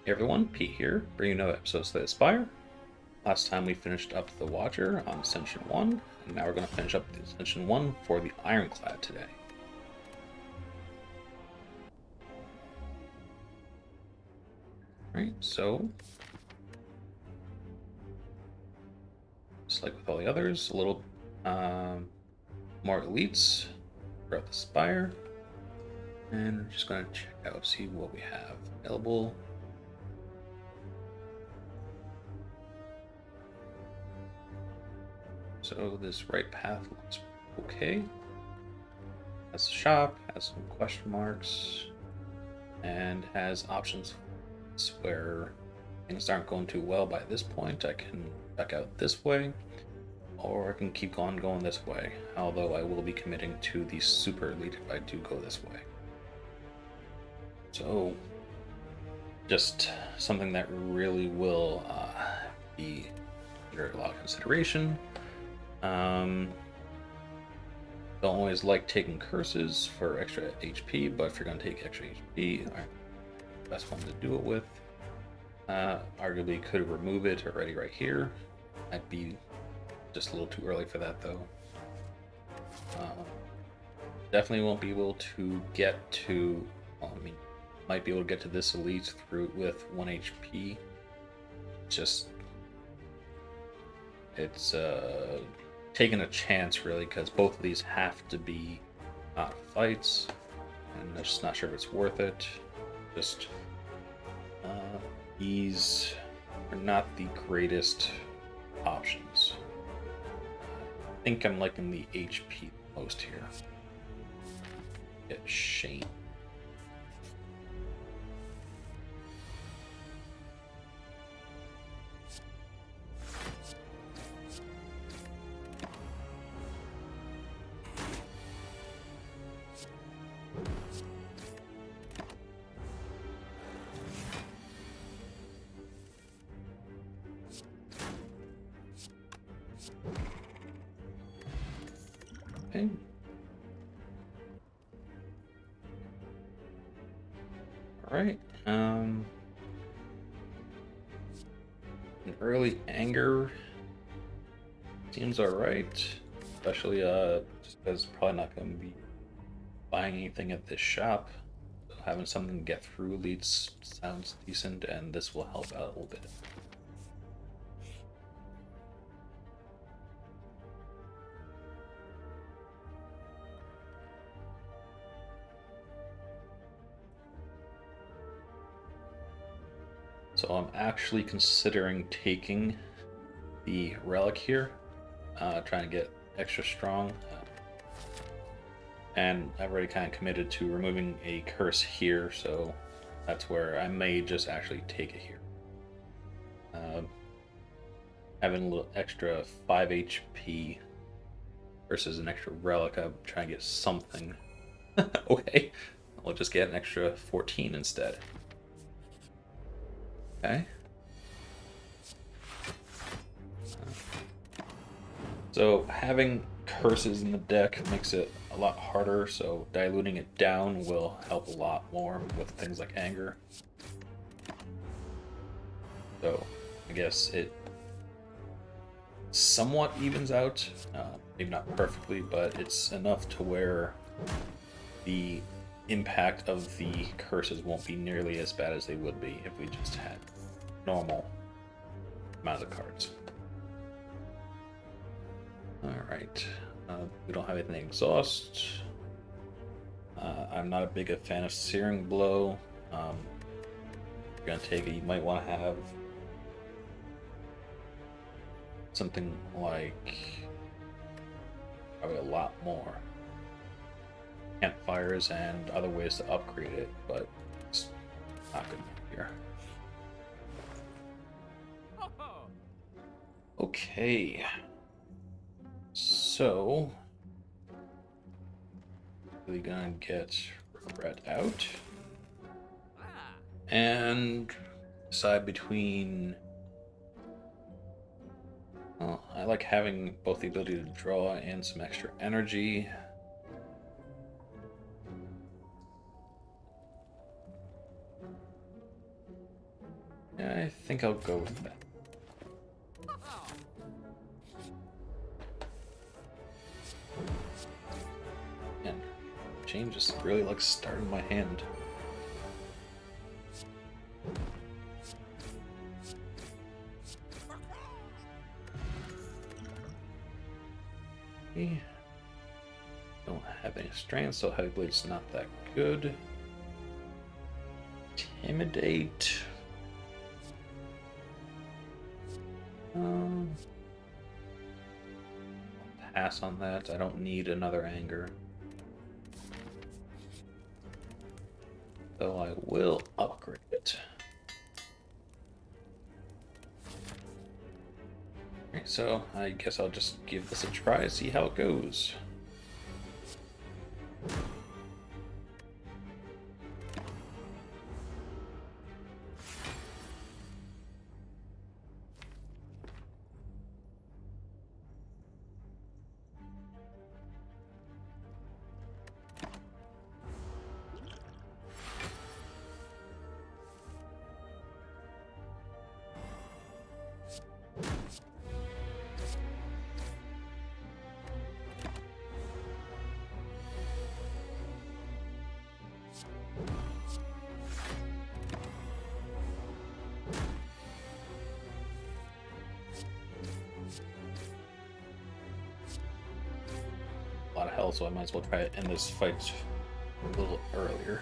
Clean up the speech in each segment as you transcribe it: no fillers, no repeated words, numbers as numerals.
Hey everyone, Pete here, bringing you another episode of Slay the Spire. Last time we finished up the Watcher on Ascension 1, and now we're going to finish up the Ascension 1 for the Ironclad today. Alright, so just like with all the others, a little more elites throughout the Spire. And we're just going to check out, see what we have available. So this right path looks okay. Has a shop, has some question marks, and has options where things aren't going too well by this point. I can back out this way, or I can keep on going this way, although I will be committing to the super elite if I do go this way. So just something that really will be under a lot of consideration. Don't always like taking curses for extra HP, but if you're going to take extra HP, best one to do it with. Arguably could remove it already right here. Might be just a little too early for that though. Definitely won't be able to get to, might be able to get to this elite through with 1 HP. It's taking a chance really, because both of these have to be fights, and I'm just not sure if it's worth it. Just these are not the greatest options. I think I'm liking the HP most here. Get Shane. Okay. Alright. An early anger seems alright. Especially just because probably not gonna be buying anything at this shop. So having something to get through leads sounds decent, and this will help out a little bit. So I'm actually considering taking the relic here, trying to get extra strong. And I've already kind of committed to removing a curse here, so that's where I may just actually take it here. Having a little extra 5 HP versus an extra relic, I'm trying to get something. Okay, I'll just get an extra 14 instead. Okay. So having curses in the deck makes it a lot harder, so diluting it down will help a lot more with things like anger. So I guess it somewhat evens out, maybe not perfectly, but it's enough to where the impact of the curses won't be nearly as bad as they would be if we just had normal amount of cards. Alright, we don't have anything exhaust. I'm not a big a fan of Searing Blow. If you're gonna take it, you might want to have something like probably a lot more campfires and other ways to upgrade it, but it's not good enough here. Okay, so we're gonna get Regret out and decide between. Well, I like having both the ability to draw and some extra energy. Yeah, I think I'll go with that. And James just really likes starting my hand. Okay. Don't have any strength, so Heavy Blade's not that good. Intimidate. I'll pass on that. I don't need another anger. So I will upgrade it. Okay, so I guess I'll just give this a try, see how it goes. A lot of health, so I might as well try to end this fight a little earlier.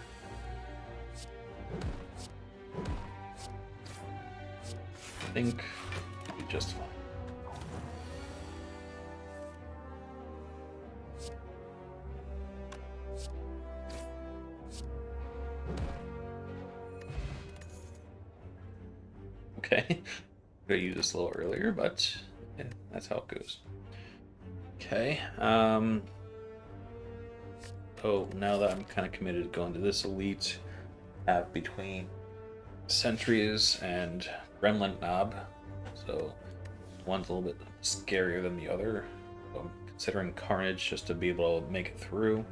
I think we'll be just fine. Okay, could use this a little earlier, but yeah, that's how it goes. Okay. Oh, now that I'm kind of committed to going to this elite, have between Sentries and Gremlin Knob, so one's a little bit scarier than the other. So I'm considering Carnage just to be able to make it through.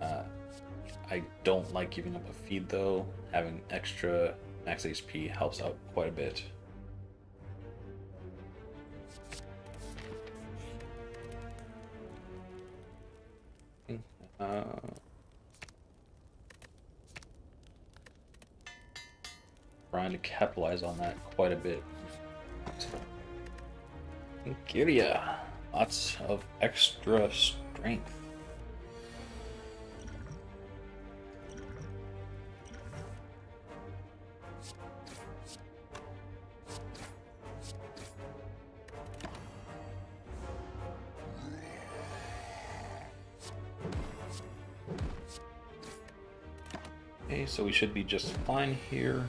I don't like giving up a feed though. Having extra max HP helps out quite a bit. Trying to capitalize on that quite a bit. Giria, lots of extra strength. Okay, so we should be just fine here.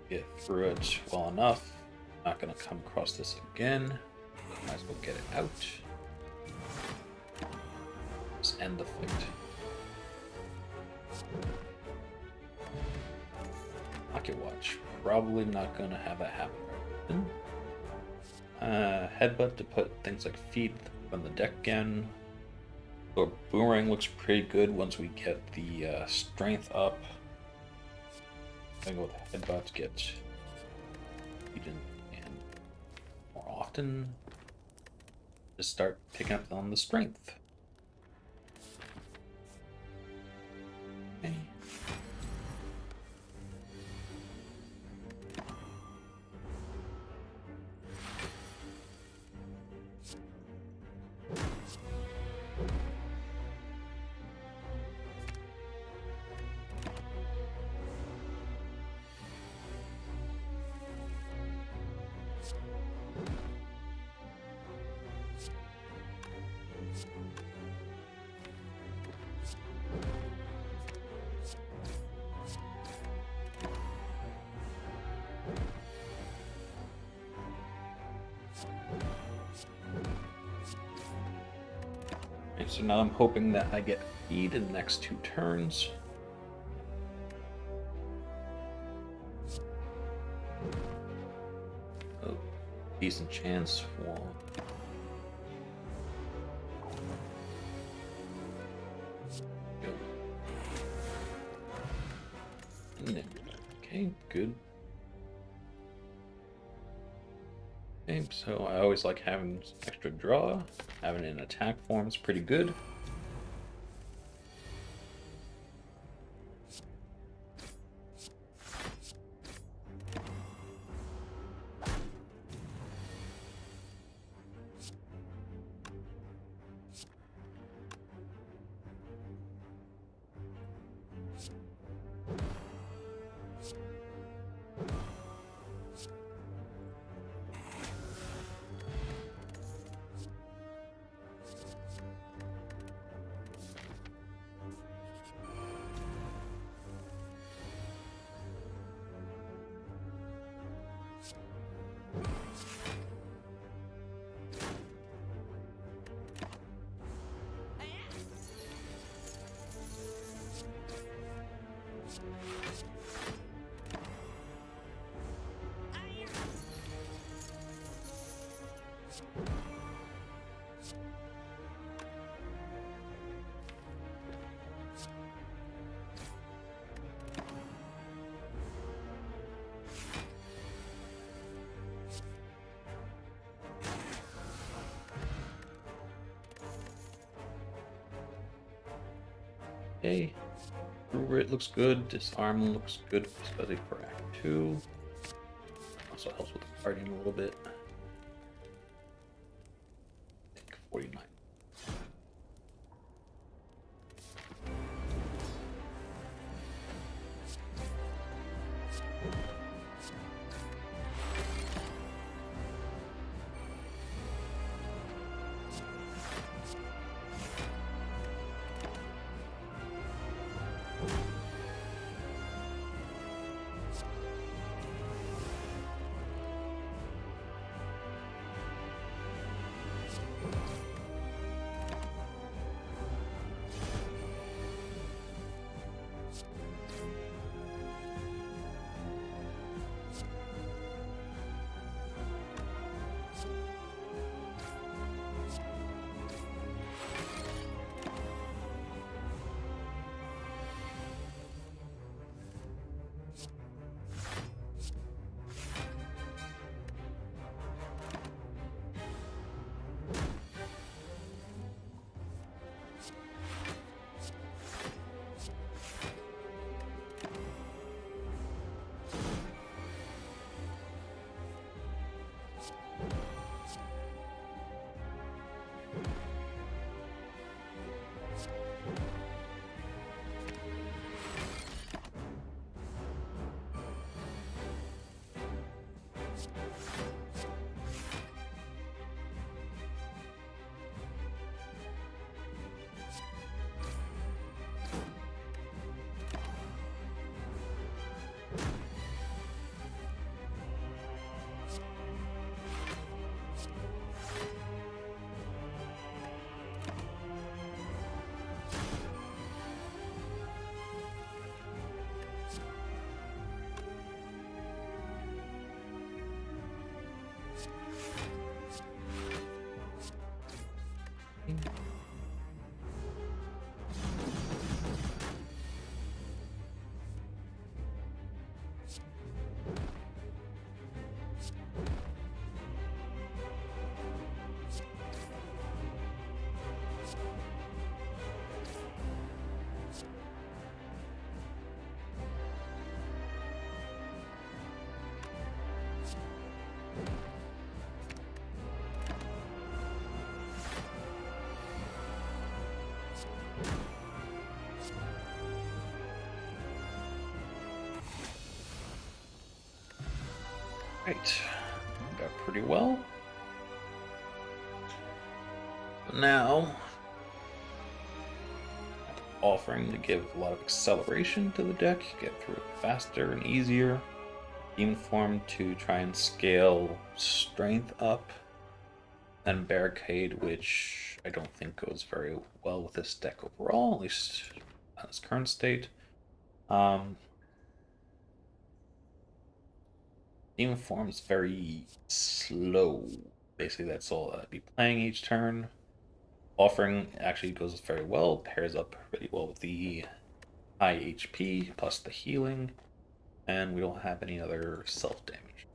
Get through it well enough. Not gonna come across this again. Might as well get it out. Just end the fight. Pocket Watch. Probably not gonna have that happen. Headbutt to put things like feet on the deck again. Or Boomerang looks pretty good once we get the strength up. I go with Headbutt to get eaten and more often. Just start picking up on the strength. Okay. So now I'm hoping that I get feed in the next 2 turns. Oh, decent chance for... Okay, good. Okay, so I always like having some extra draw. Having it in attack form is pretty good. Okay, Root looks good. Disarm looks good, especially for Act 2. Also helps with the Guardian a little bit. I think 49. Right, got pretty well. Now, offering to give a lot of acceleration to the deck, get through it faster and easier. Demon Form to try and scale strength up. And Barricade, which I don't think goes very well with this deck overall, at least at its current state. Demon Form is very slow. Basically, that's all I'd be playing each turn. Offering actually goes very well, pairs up really well with the high HP plus the healing, and we don't have any other self damage.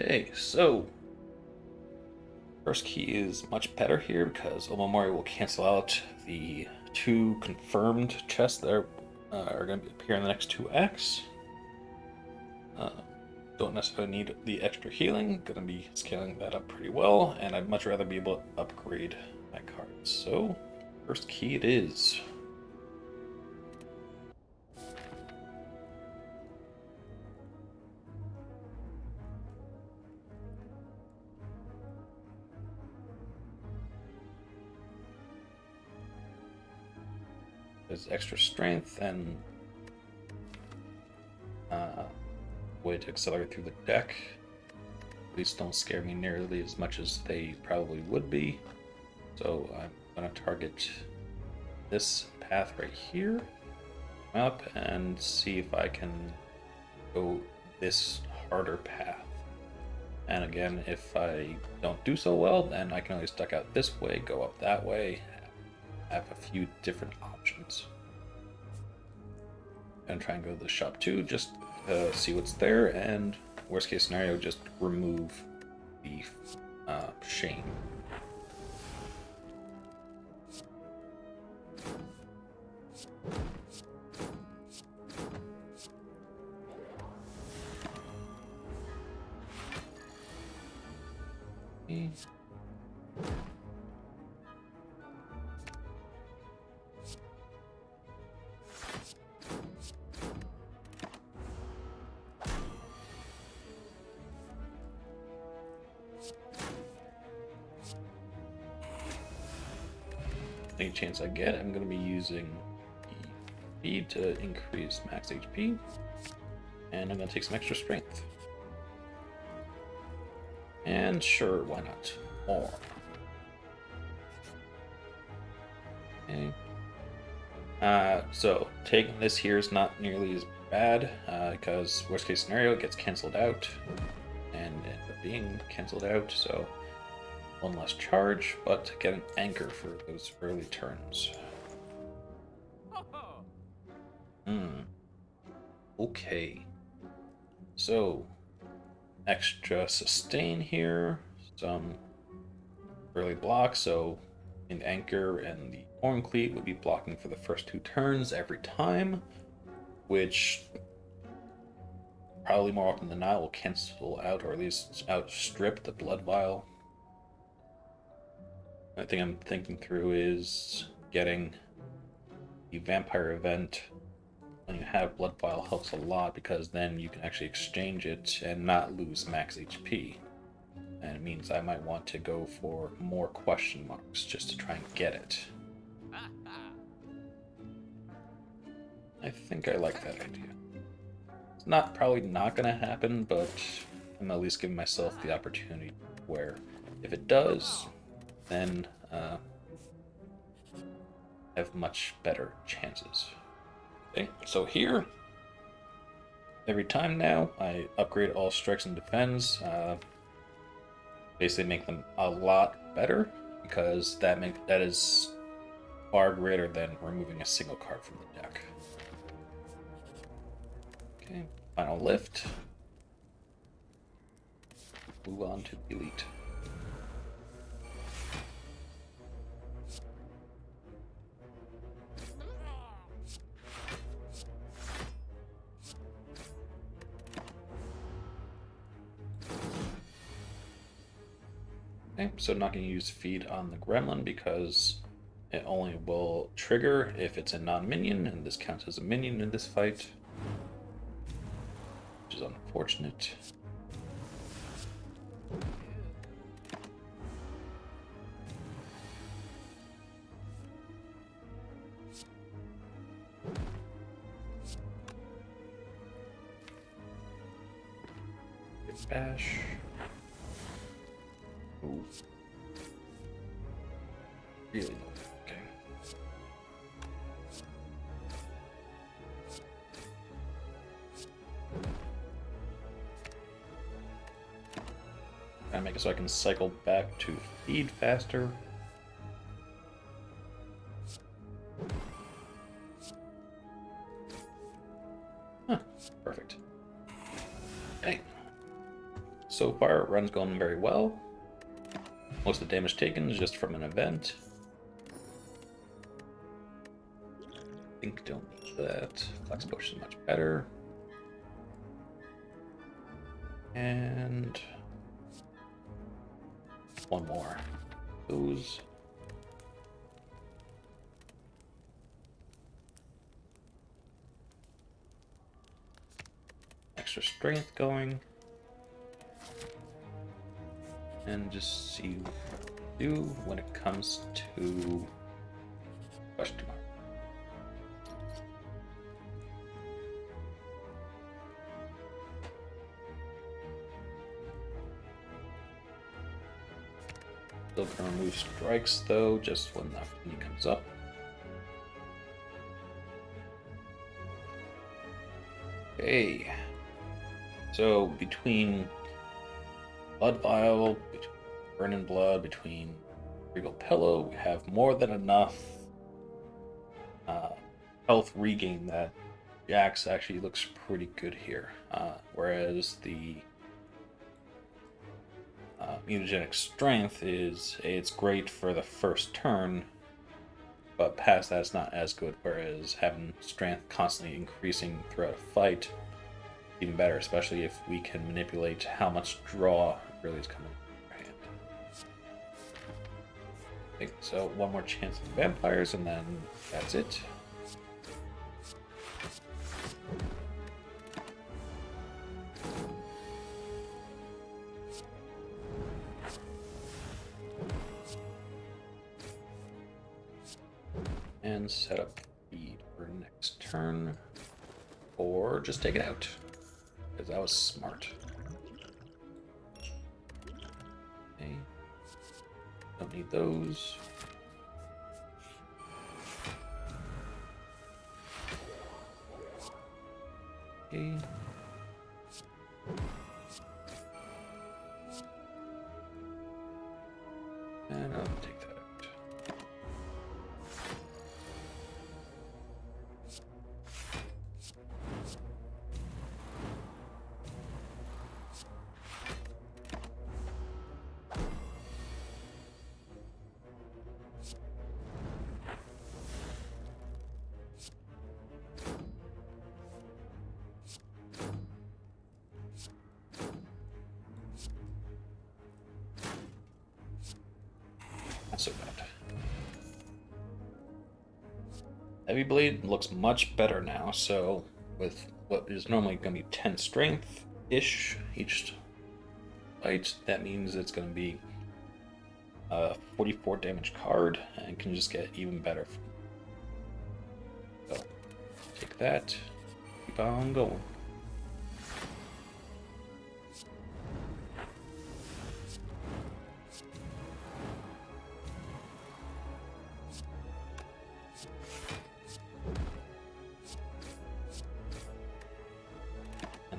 Okay, so first key is much better here because Omamori will cancel out the 2 confirmed chests that are going to appear in the next 2 acts. Don't necessarily need the extra healing, going to be scaling that up pretty well, and I'd much rather be able to upgrade my cards. So, first key it is. There's extra strength and way to accelerate through the deck. At least don't scare me nearly as much as they probably would be. So I'm going to target this path right here, up, and see if I can go this harder path. And again, if I don't do so well, then I can always duck out this way, go up that way, have a few different options. And try and go to the shop too, just see what's there, and worst case scenario, just remove the shame. Okay. Any chance I get, I'm going to be using the feed to increase max HP, and I'm going to take some extra strength. And sure, why not? More. Okay. So taking this here is not nearly as bad, because worst case scenario, it gets cancelled out, and it ends up being cancelled out, so 1 less charge, but get an anchor for those early turns. Okay. So, extra sustain here, some early blocks, so an anchor and the Ironclad would be blocking for the first 2 turns every time, which probably more often than not will cancel out or at least outstrip the Blood Vial. The thing I'm thinking through is getting the Vampire event when you have Blood Vial helps a lot, because then you can actually exchange it and not lose max HP. And it means I might want to go for more question marks just to try and get it. I think I like that idea. It's probably not going to happen, but I'm at least giving myself the opportunity where if it does, then have much better chances. Okay, so here, every time now, I upgrade all strikes and defense, basically make them a lot better, because that is far greater than removing a single card from the deck. Okay, final lift. Move on to Elite. Okay, so not going to use feed on the Gremlin because it only will trigger if it's a non-minion, and this counts as a minion in this fight, which is unfortunate. Bash. Ooh. Really low. Okay. Gotta make it so I can cycle back to feed faster. Huh, perfect. Okay. So far, run's going very well. Most of the damage taken is just from an event. I think don't need that. Flex potion is much better. And one more. Those. Extra strength going. And just see what we do when it comes to question mark. Still gonna remove strikes though, just when the opportunity comes up. Okay. So between Blood Vial, between Burning Blood, between Regal Pillow, we have more than enough health regain that Jax actually looks pretty good here. Whereas the mutagenic strength it's great for the first turn, but past that it's not as good, whereas having strength constantly increasing throughout a fight even better, especially if we can manipulate how much draw really is coming in our hand. Okay, so one more chance of vampires and then that's it. And set up feed for next turn, or just take it out, because that was smart. Okay, don't need those. Okay. And I'll take that out. Not so bad. Heavy Blade looks much better now, so with what is normally going to be 10 strength-ish each fight, that means it's going to be a 44 damage card, and can just get even better. So, take that, keep on going.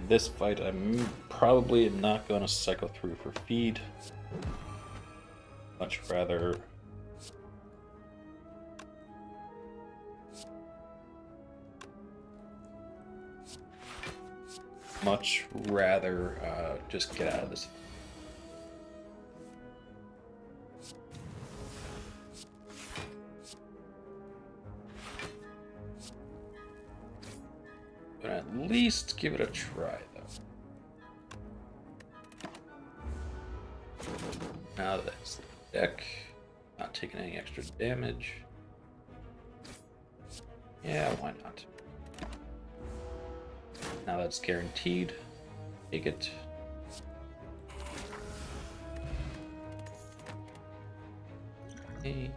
This fight, I'm probably not going to cycle through for feed. Much rather just get out of this. But at least give it a try, though. Now that's the deck. Not taking any extra damage. Yeah, why not? Now that's guaranteed. Take it. Okay.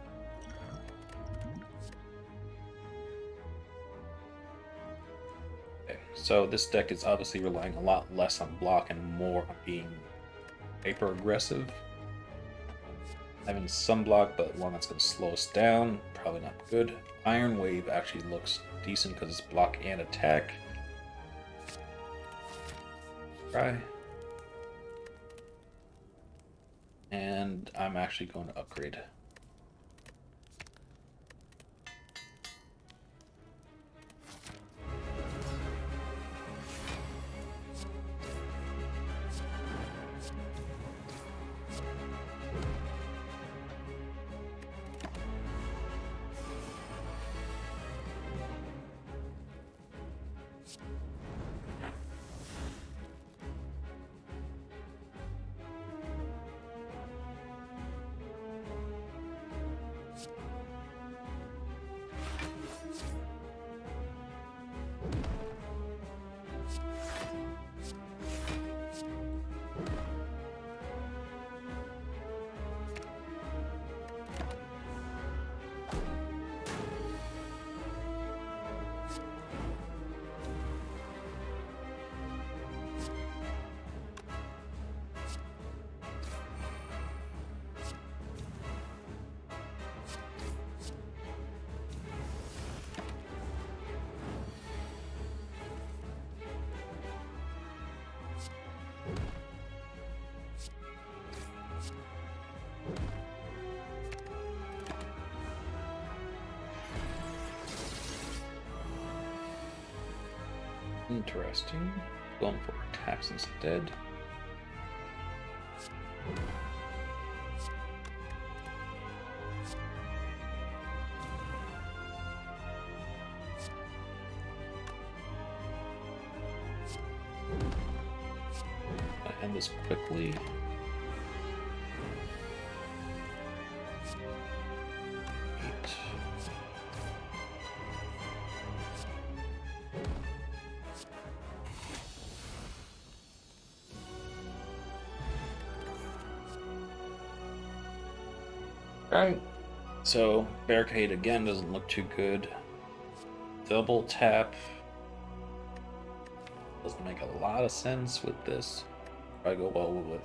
So this deck is obviously relying a lot less on block and more on being hyper aggressive. Having some block, but one that's going to slow us down, probably not good. Iron Wave actually looks decent because it's block and attack. Try. And I'm actually going to upgrade. Interesting. Going for attacks instead. I'll end this quickly. Alright, so Barricade again doesn't look too good. Double tap doesn't make a lot of sense with this. Probably go well with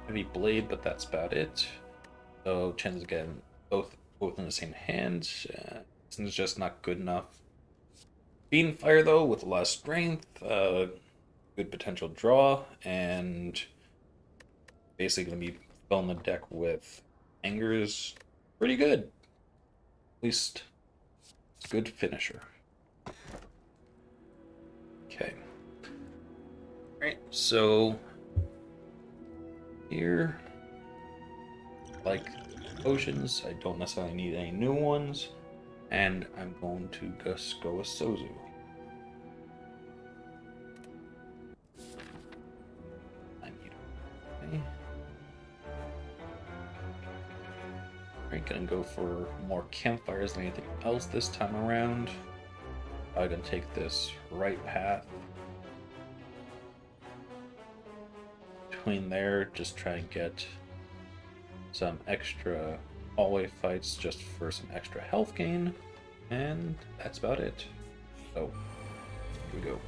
Heavy Blade, but that's about it. So chances again both in the same hand. It's just not good enough. Beam Fire though with a lot of strength, good potential draw, and basically gonna be filling the deck with Anger's pretty good. At least it's a good finisher. Okay. Alright, so here, like potions, I don't necessarily need any new ones, and I'm going to just go with Sozu. I need okay. Alright, gonna go for more campfires than anything else this time around. I'm gonna take this right path. Between there, just try and get some extra hallway fights just for some extra health gain, and that's about it. So, here we go.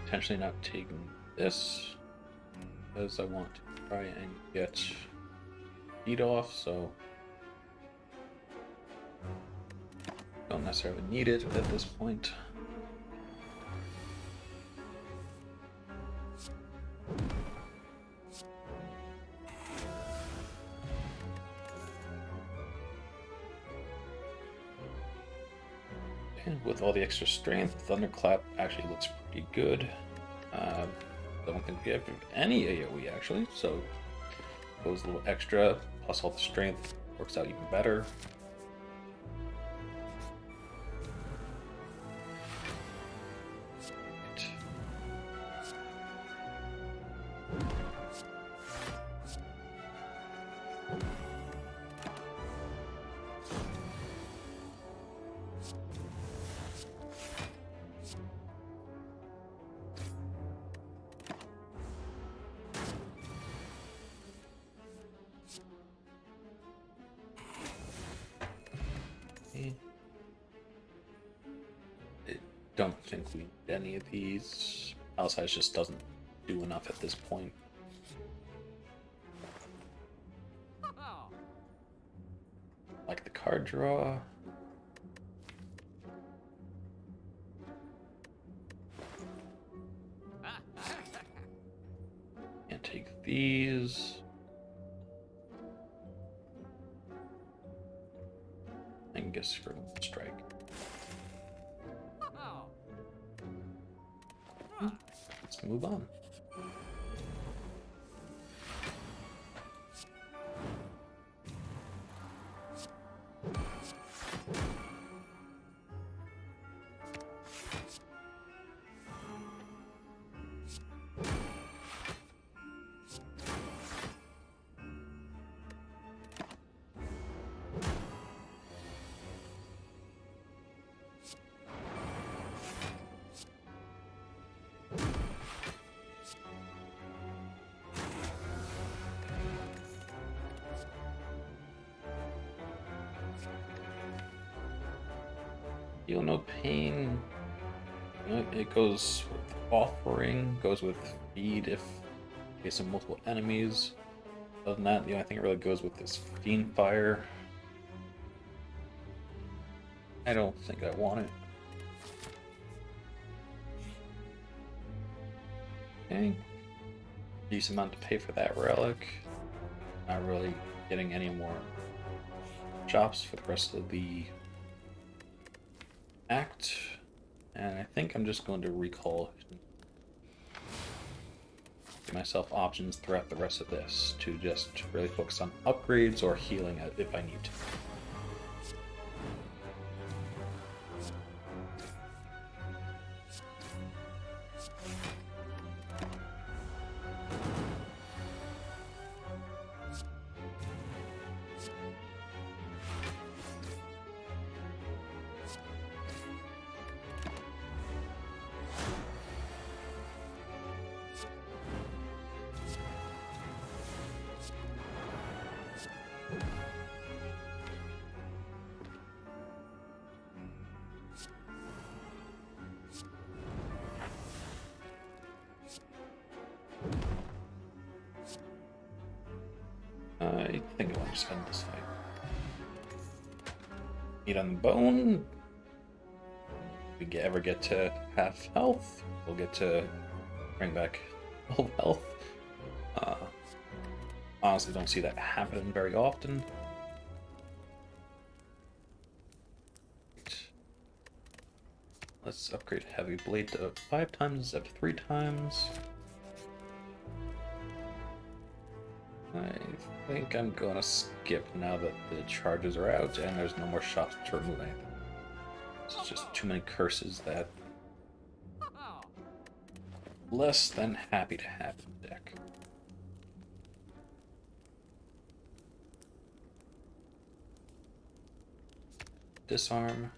Potentially not taking this because I want to try and get heat off, so don't necessarily need it at this point. And with all the extra strength, Thunderclap actually looks pretty good. I don't think we have any AoE actually, so goes a little extra, plus all the strength works out even better. I don't think we need any of these. Alsize just doesn't do enough at this point. Like the card draw. Can't take these. I can guess for strike. Let's move on. Feel no pain. It goes with offering, goes with feed if facing multiple enemies. Other than that, the only thing it really goes with is Fiend Fire. I don't think I want it. Okay. Decent amount to pay for that relic. Not really getting any more shops for the rest of the act. And I think I'm just going to recall, give myself options throughout the rest of this to just really focus on upgrades or healing if I need to. I think I want to just end this fight. Meat on the bone. If we ever get to half health, we'll get to bring back full health. Honestly, don't see that happen very often. Let's upgrade Heavy Blade to 5 times instead of 3 times. I think I'm gonna skip now that the charges are out and there's no more shots to remove anything. It's just too many curses that less than happy to have in the deck. Disarm.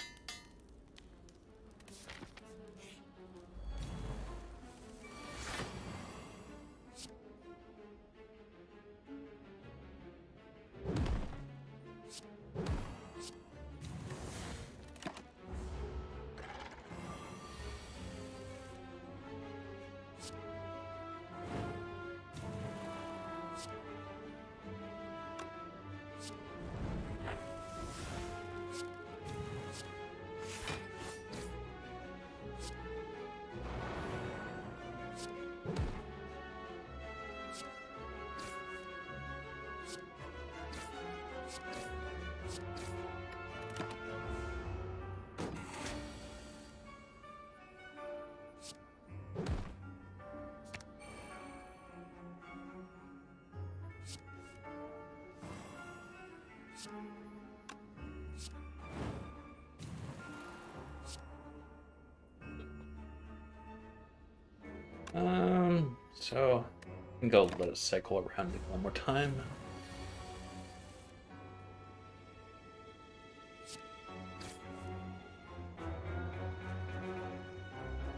So I think I'll let it cycle around one more time.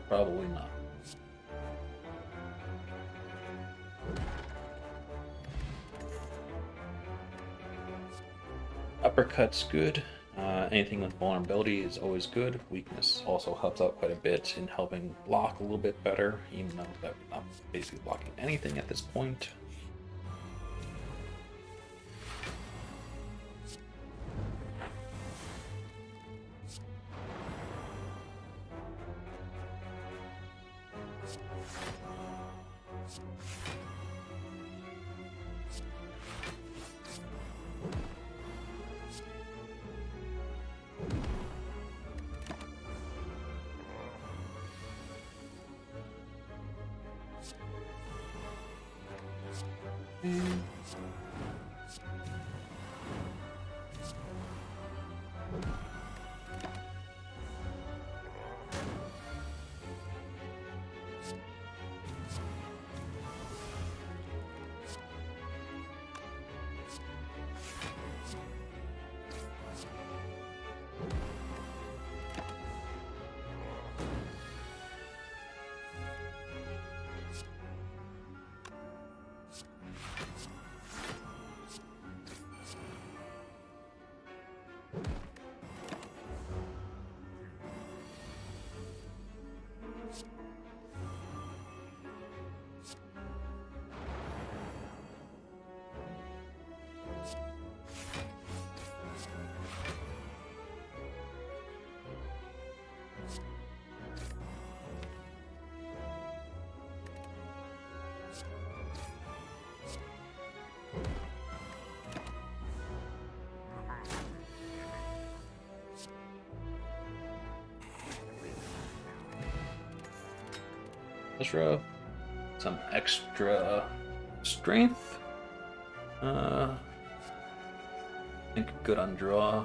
Probably not. Uppercut's good. Anything with vulnerability is always good. Weakness also helps out quite a bit in helping block a little bit better, even though that we're not basically blocking anything at this point. Ezra, some extra strength. I think good on draw.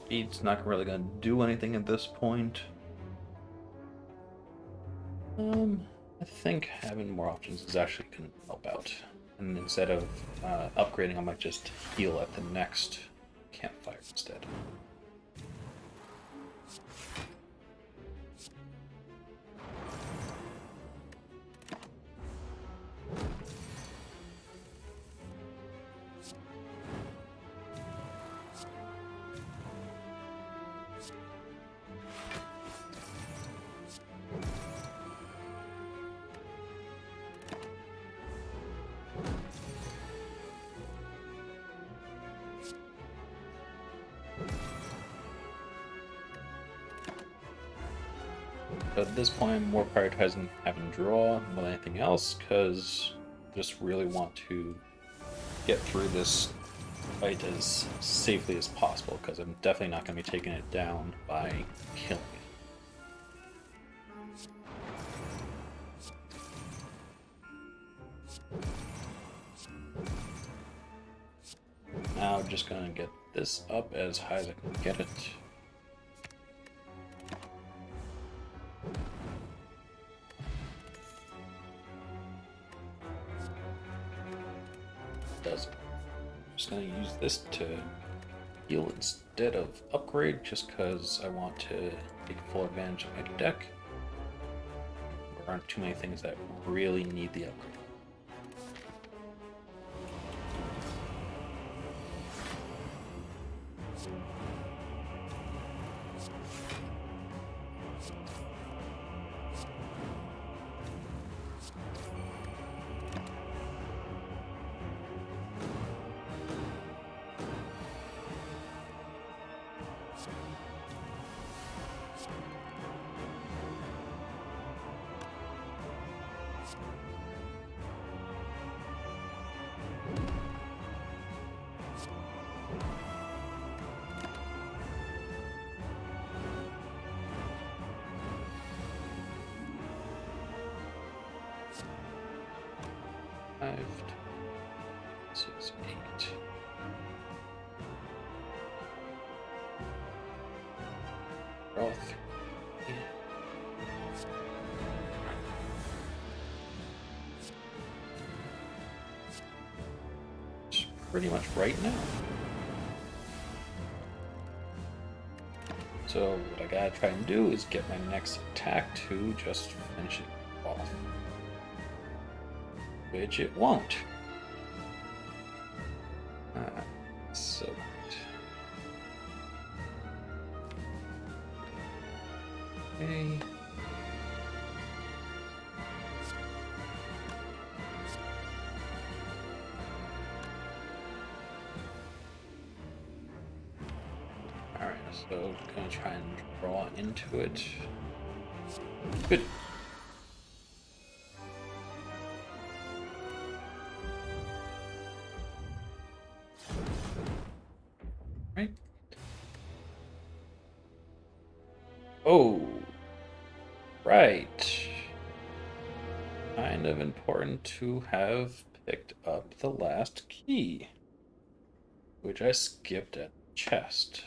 Speed's not really gonna do anything at this point. I think having more options is actually gonna help out. And instead of upgrading, I might just heal at the next campfire instead. But at this point, I'm more prioritizing having draw more than anything else, because I just really want to get through this fight as safely as possible, because I'm definitely not going to be taking it down by killing it. Now I'm just going to get this up as high as I can get it. Does it. I'm just going to use this to heal instead of upgrade, just because I want to take full advantage of my deck. There aren't too many things that really need the upgrade. Five, 6, 8. Draw 3. It's pretty much right now. So what I gotta try and do is get my next attack to just finish it off. Which it won't. So great. Okay. Alright, so gonna try and draw into it. Good. Right. Oh, right. Kind of important to have picked up the last key, which I skipped at the chest.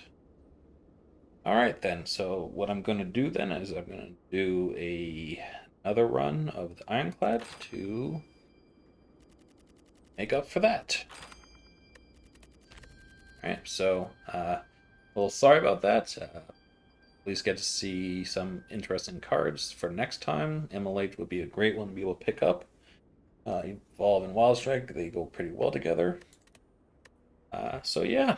Alright then, so what I'm going to do then is I'm going to do another run of the Ironclad to make up for that. Alright, so, well, sorry about that. Please get to see some interesting cards for next time. Immolate would be a great one to be able to pick up. Evolve and Wild Strike, they go pretty well together. So yeah,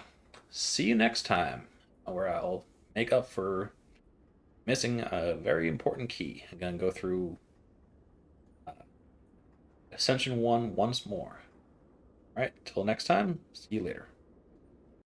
see you next time, where I'll make up for missing a very important key. I'm going to go through Ascension 1 once more. Alright, till next time, see you later.